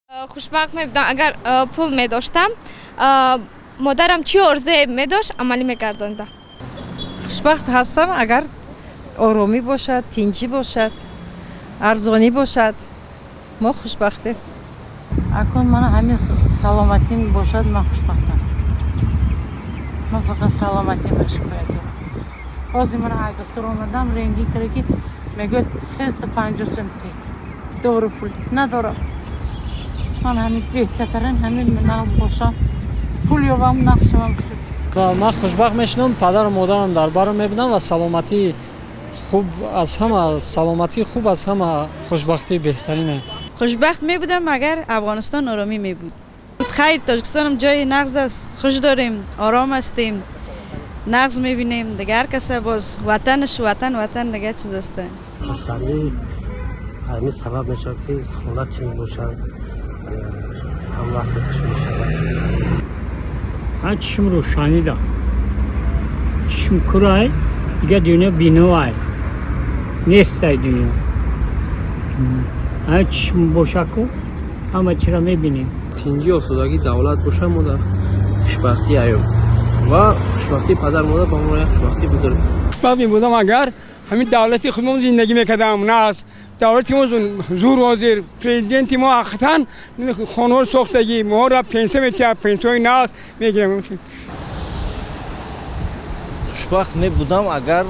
خوشبخت می بودم اگر پول می داشتم. مادرم چی عرضه می داشت عملی می کردند. خوشبخت هستم اگر آرامی باشد، تنجی باشد، ارزانی باشد. ما خوشبختیم. اکنون من همین سلامتیم باشد من خوشبختم. من فقط سلامتی مشکوک دارم. خواهی من از دکتر آمدم رنگی کرد که میگه 350 سنتی دور پول ندارم. من همین بهترین همین نقص باشم پول یابم نقشم و من خوشبخت میشنم پدر و مادرم در برم میبینم و سلامتی خوب از همه سلامتی خوب از همه خوشبختی بهترینه. خوشبخت می بودم اگر افغانستان آرامی می بود. خیر تاجیکستان هم جای نقض است. خوش داریم، آرام هستیم. نقض می بینیم. دیگه هر کس باز وطنش وطن دیگه چیز است. خرسندی همین سبب میشه که خونت چی باشد هم وقتش میشه. من چشم روشنی دارم. چشم کرای دیگه دنیا بینوای نیست دنیا. هر چشم باشکو همه چی را میبینیم. تنجی آسودگی دولت باشه ما در خوشبختی ایام و خوشبختی پدر مادر با ما یک خوشبختی بزرگ. خوشبخت می بودم اگر همین دولتی خودمون زندگی میکردم. نه از دولتی ما زور وزیر پرزیدنتی ما حقیقتا خانوار ساختگی ما را پنسه میتیم پنسه ناز میگیرم. خوشبخت می بودم اگر